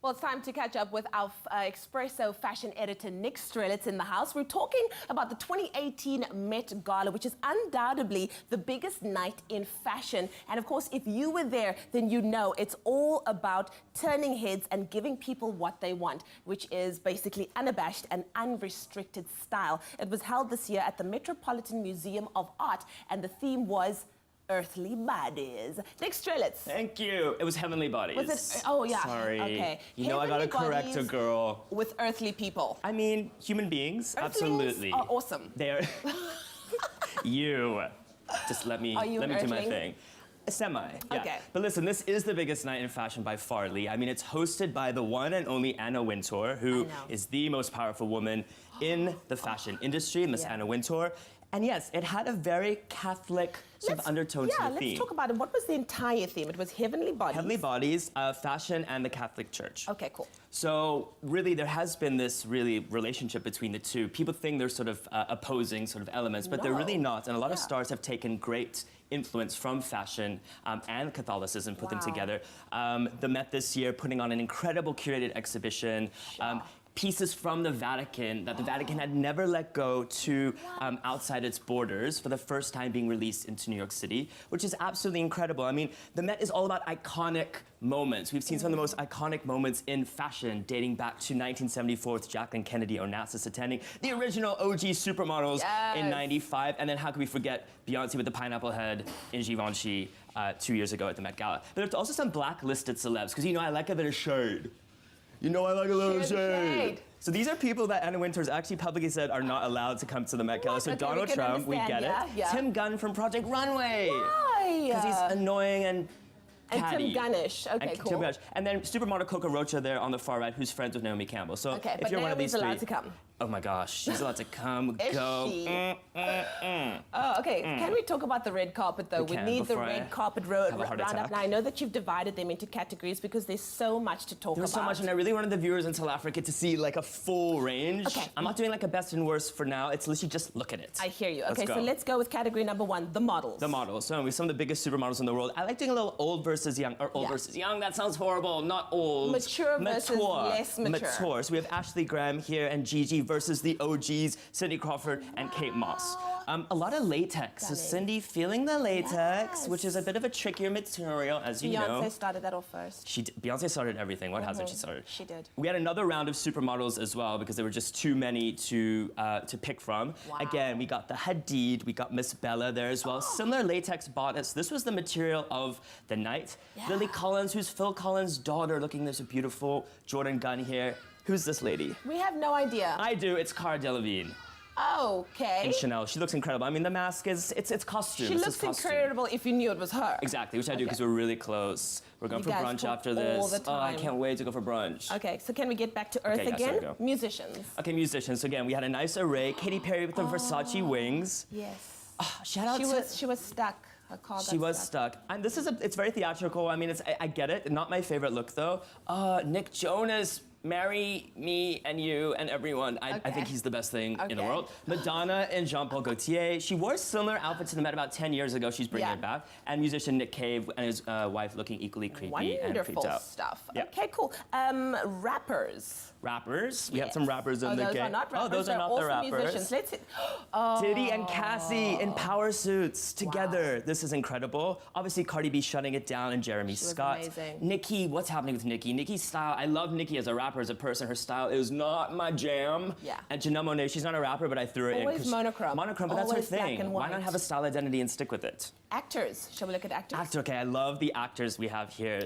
Well, it's time to catch up with our Expresso fashion editor, Nick Strelitz, in the house. We're talking about the 2018 Met Gala, which is undoubtedly the biggest night in fashion. And of course, if you were there, then you know it's all about turning heads and giving people what they want, which is basically unabashed and unrestricted style. It was held this year at the Metropolitan Museum of Art, and the theme was earthly bodies. Nick Strelitz. Thank you. It was heavenly bodies. Was it? Oh, yeah. Sorry. Okay. You know I gotta correct a girl. With earthly people. I mean, human beings. Earthlings absolutely. are awesome. They are. You. Just let me do my thing. Semi, yeah. Okay. But listen, this is the biggest night in fashion by far, Lee. I mean, it's hosted by the one and only Anna Wintour, who is the most powerful woman in the fashion industry, Miss Anna Wintour. And yes, it had a very Catholic sort of undertone to the theme. Let's talk about it. What was the entire theme? It was heavenly bodies. Heavenly bodies, fashion, and the Catholic Church. Okay, cool. So really, there has been this really relationship between the two. People think they're sort of opposing sort of elements, but they're really not. And a lot of stars have taken great influence from fashion and Catholicism, put them together. The Met this year putting on an incredible curated exhibition. Pieces from the Vatican that the Vatican had never let go to outside its borders, for the first time being released into New York City, which is absolutely incredible. I mean, the Met is all about iconic moments. We've seen some of the most iconic moments in fashion dating back to 1974 with Jacqueline Kennedy Onassis attending the original OG supermodels in '95. And then how could we forget Beyonce with the pineapple head in Givenchy 2 years ago at the Met Gala. But there's also some blacklisted celebs, because you know I like a bit of shade. You know I like a little shade. So these are people that Anna Wintour's actually publicly said are not allowed to come to the Met Gala. So Donald Trump, we get it. Tim Gunn from Project Runway. Why? Because he's annoying and Tim Gunnish. Okay, cool. Tim Gunnish. And then supermodel Coco Rocha there on the far right, who's friends with Naomi Campbell. So if you're one of these three, allowed to come. Oh my gosh, she's allowed to come, go. Oh, okay. Can we talk about the red carpet, though? We need the red carpet roundup. Now, I know that you've divided them into categories because there's so much to talk about. There's so much, and I really wanted the viewers in South Africa to see like a full range. Okay. I'm not doing like a best and worst for now. It's literally just look at it. I hear you. Okay, so let's go with category number one, the models. The models. So we have some of the biggest supermodels in the world. I like doing a little old versus young, or old versus young. That sounds horrible. Not old. Mature versus less mature. Mature. So we have Ashley Graham here and Gigi versus the OGs, Cindy Crawford and Kate Moss. A lot of latex. So Cindy feeling the latex, which is a bit of a trickier material, as you know. Beyonce started that off first. Beyonce started everything. What hasn't she started? She did. We had another round of supermodels as well, because there were just too many to pick from. Again, we got the Hadid, we got Miss Bella there as well. Similar latex bodice. This was the material of the night. Lily Collins, who's Phil Collins' daughter, looking this beautiful Jordan Gunn here. Who's this lady? We have no idea. I do. It's Cara Delevingne. Okay. And Chanel. She looks incredible. I mean, the mask is, it's costume. She looks incredible if you knew it was her. Exactly, which I do because we're really close. We're going for brunch after this. All the time. Oh, I can't wait to go for brunch. Okay, so can we get back to Earth again? Yes, musicians. Okay, musicians. So again, we had a nice array. Katy Perry with the Versace wings. Yes. Shout out She was stuck. Her car got She was stuck. And this is it's very theatrical. I mean, I get it. Not my favorite look though. Nick Jonas. Marry me and you and everyone. I think he's the best thing in the world. Madonna and Jean-Paul Gaultier. She wore a similar outfit to the Met about 10 years ago. She's bringing it back. And musician Nick Cave and his wife looking equally creepy and creeped out. Wonderful stuff. Okay, cool. Rappers. Rappers? We have some rappers in the game. Those are not rappers. Those are not the rappers. Musicians. Let's hit. Diddy and Cassie in power suits together. This is incredible. Obviously, Cardi B shutting it down and Jeremy Scott. Amazing. Nicki, what's happening with Nicki? Nicki's style, I love Nicki as a rapper, as a person. Her style is not my jam. And Janelle Monáe, she's not a rapper, but I threw her in. Always monochrome. Monochrome, but that's her thing. Why not have a style identity and stick with it? Actors. Shall we look at actors? Okay, I love the actors we have here.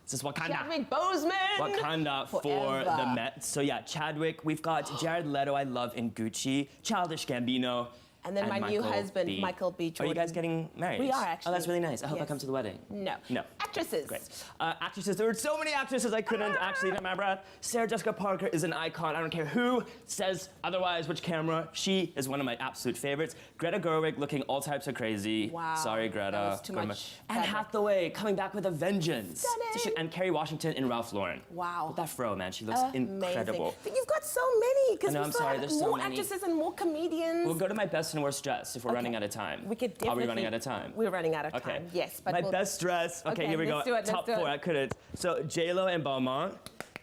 This is Wakanda. Chadwick Boseman. Wakanda for the Met. So yeah, Chadwick. We've got Jared Leto, I love, in Gucci. Childish Gambino. And then my new husband, Michael B. Jordan. Are you guys getting married? We are, actually. Oh, that's really nice. I hope I come to the wedding. No. Actresses. Great. Actresses. There were so many actresses I couldn't actually get my breath. Sarah Jessica Parker is an icon. I don't care who says otherwise, which camera. She is one of my absolute favorites. Greta Gerwig looking all types of crazy. Wow. Sorry, Greta. That was too much. Anne Hathaway coming back with a vengeance. Stunning. And Kerry Washington in Ralph Lauren. Wow. With that fro, man. She looks incredible. But you've got so many, because we still have more many actresses and more comedians. We'll go to my best and worst dress if we're running out of time. We could definitely. Are we running out of time? We're running out of time. Yes, but my best dress. Okay, here we go. Let's do it. Top four. I couldn't. So J-Lo and Beaumont.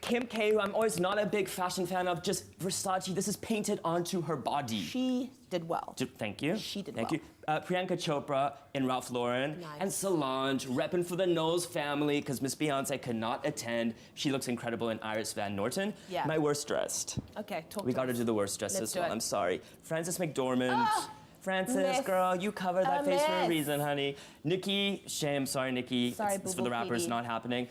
Kim K, who I'm always not a big fashion fan of, just Versace, this is painted onto her body. She did well. Thank you. She did Thank well. you. Priyanka Chopra in Ralph Lauren. Nice. And Solange, repping for the Knowles family, because Miss Beyonce could not attend. She looks incredible in Iris Van Norton. Yeah. My worst dressed. Okay, talk We to got to us. do the worst dressed Let's as do well. it. I'm sorry. Frances McDormand. Oh, Frances, mess. girl, you covered that A face for a mess. reason, honey. Nikki, shame. Sorry, Nikki. Sorry, it's for boo-boo the rappers, PD. not happening.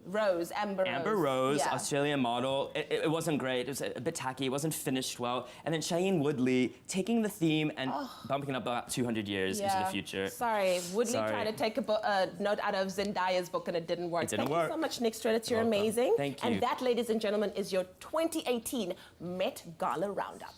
Rose, Amber Rose. Amber Rose, Yeah. Australian model. It wasn't great. It was a bit tacky. It wasn't finished well. And then Shailene Woodley taking the theme and bumping it up about 200 years into the future. Sorry, Woodley Sorry. tried to take a note out of Zendaya's book and it didn't work. It didn't Thank work. you so much, Nick Strelitz. You're Welcome. amazing. Thank you. And that, ladies and gentlemen, is your 2018 Met Gala Roundup.